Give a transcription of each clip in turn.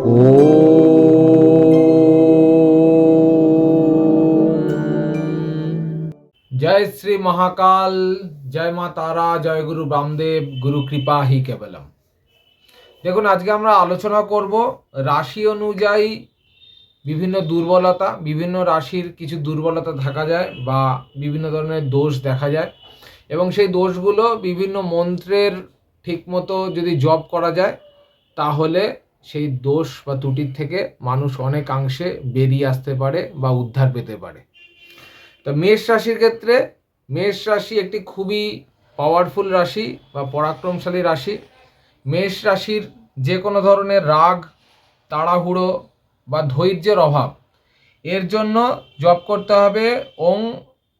ও জয় শ্রী মহাকাল, জয় মা তারা, জয় গুরু বামদেব, গুরু কৃপা হি কেবলম। দেখুন, আজকে আমরা আলোচনা করব রাশি অনুযায়ী বিভিন্ন দুর্বলতা, বিভিন্ন রাশির কিছু দুর্বলতা দেখা যায় বা বিভিন্ন ধরনের দোষ দেখা যায়, এবং সেই দোষগুলো বিভিন্ন মন্ত্রের ঠিকমতো যদি জপ করা যায় তাহলে সেই দোষ বা ত্রুটির থেকে মানুষ অনেকাংশে বেরিয়ে আসতে পারে বা উদ্ধার পেতে পারে। তো মেষ রাশির ক্ষেত্রে, মেষ রাশি একটি খুবই পাওয়ারফুল রাশি বা পরাক্রমশালী রাশি। মেষ রাশির যে কোনো ধরনের রাগ, তাড়াহুড়ো বা ধৈর্যের অভাব, এর জন্য জপ করতে হবে ওং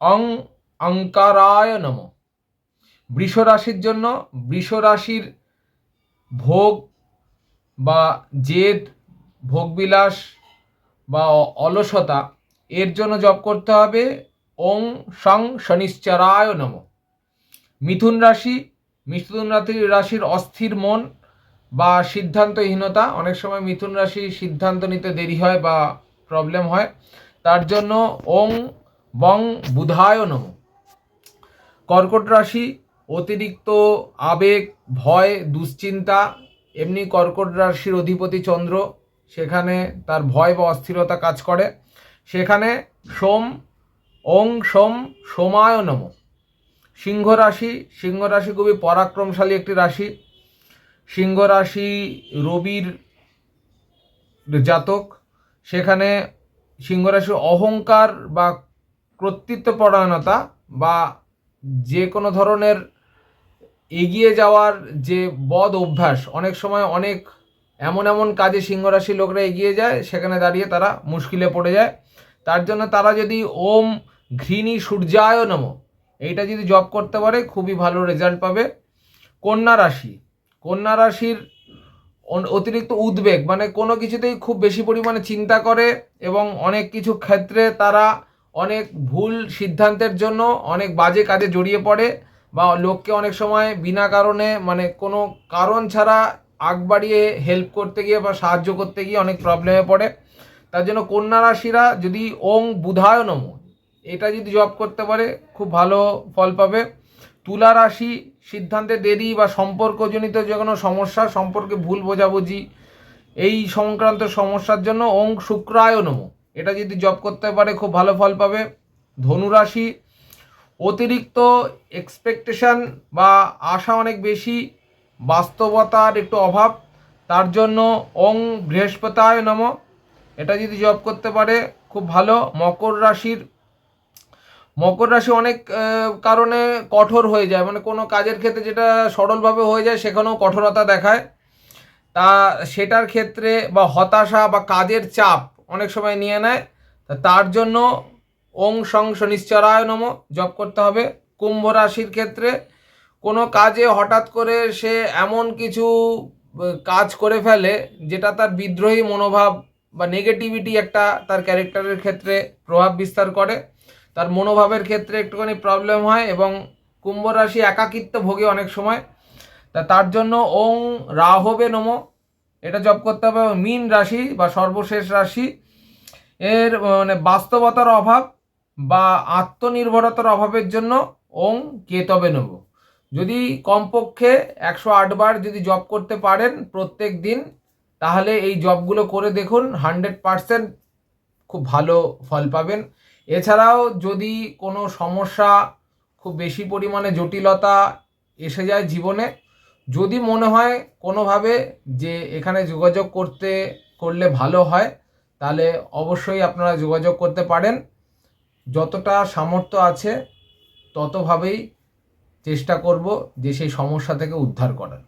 অং অঙ্কারায় নম। বৃষ রাশির জন্য, বৃষ রাশির ভোগ বা জেদ, ভোগবিলাস বা অলসতা, এর জন্য জপ করতে হবে ওং সং শনিশ্চরায় নম। মিথুন রাশি, মিথুন রাশির অস্থির মন বা সিদ্ধান্তহীনতা, অনেক সময় মিথুন রাশি সিদ্ধান্ত নিতে দেরি হয় বা প্রবলেম হয়, তার জন্য ওং বং বুধায় নম। কর্কট রাশি, অতিরিক্ত আবেগ, ভয়, দুশ্চিন্তা, এমনি কর্কট রাশির অধিপতি চন্দ্র, সেখানে তার ভয় বা অস্থিরতা কাজ করে, সেখানে সোম ওং সোম সোমায় নম। সিংহ রাশি, সিংহ রাশি খুবই পরাক্রমশালী একটি রাশি। সিংহ রাশি রবির জাতক, সেখানে সিংহ রাশির অহংকার বা কর্তৃত্বপরায়ণতা বা যে কোনো ধরনের এগিয়ে যাওয়ার যে বদ অভ্যাস, অনেক সময় অনেক এমন এমন কাজে সিংহ রাশির লোকরা এগিয়ে যায়, সেখানে দাঁড়িয়ে তারা মুশকিলে পড়ে যায়। তার জন্য তারা যদি ওম ঘৃণী সূর্যায় নম এইটা যদি জপ করতে পারে, খুবই ভালো রেজাল্ট পাবে। কন্যা রাশি, কন্যা রাশির অতিরিক্ত উদ্বেগ, মানে কোনো কিছুতেই খুব বেশি পরিমাণে চিন্তা করে এবং অনেক কিছু ক্ষেত্রে তারা অনেক ভুল সিদ্ধান্তের জন্য অনেক বাজে কাজে জড়িয়ে পড়ে বা লোককে অনেক সময় বিনা কারণে, মানে কোনো কারণ ছাড়া আগ বাড়িয়ে হেল্প করতে গিয়ে বা সাহায্য করতে গিয়ে অনেক প্রবলেমে পড়ে। তার জন্য কন্যা রাশিরা যদি ওং বুধায় নম এটা যদি জপ করতে পারে, খুব ভালো ফল পাবে। তুলা রাশি, সিদ্ধান্তে দেরি বা সম্পর্কজনিত যে কোনো সমস্যা, সম্পর্কে ভুল বোঝাবুঝি, এই সংক্রান্ত সমস্যার জন্য ওং শুক্রায় নম এটা যদি জপ করতে পারে, খুব ভালো ফল পাবে। ধনু রাশি, অতিরিক্ত এক্সপেকটেশন বা আশা অনেক বেশি, বাস্তবতার একটু অভাব, তার জন্য ওং বৃহস্পতায় নম এটা যদি জপ করতে পারে, খুব ভালো। মকর রাশির, মকর রাশি অনেক কারণে কঠোর হয়ে যায়, মানে কোনো কাজের ক্ষেত্রে যেটা সরলভাবে হয়ে যায় সেখানেও কঠোরতা দেখায়, তা সেটার ক্ষেত্রে বা হতাশা বা কাজের চাপ অনেক সময় নিয়ে নেয়, তার জন্য ওং সং শনিশ্চরায় নম জপ করতে হবে। কুম্ভ রাশির ক্ষেত্রে কোনো কাজে হঠাৎ করে সে এমন কিছু কাজ করে ফেলে যেটা তার বিদ্রোহী মনোভাব বা নেগেটিভিটি একটা তার ক্যারেক্টারের ক্ষেত্রে প্রভাব বিস্তার করে, তার মনোভাবের ক্ষেত্রে একটুখানি প্রবলেম হয় এবং কুম্ভ রাশি একাকিত্ব ভোগে অনেক সময়, তার জন্য ওং রাহবে নম এটা জপ করতে হবে। মীন রাশি বা সর্বশেষ রাশি, এর মানে বাস্তবতার অভাব বা আত্মনির্ভরতার অভাবের জন্য ওং কেতবে নম যদি কমপক্ষে 108 বার যদি জপ করতে পারেন প্রত্যেক দিন, তাহলে এই জবগুলো করে দেখুন, 100% খুব ভালো ফল পাবেন। এছাড়াও যদি কোনো সমস্যা, খুব বেশি পরিমাণে জটিলতা এসে যায় জীবনে, যদি মনে হয় কোনোভাবে যে এখানে যোগাযোগ করলে ভালো হয়, তাহলে অবশ্যই আপনারা যোগাযোগ করতে পারেন। যতটা সামর্থ্য আছে ততভাবেই চেষ্টা করব যে সেই সমস্যা থেকে উদ্ধার করার।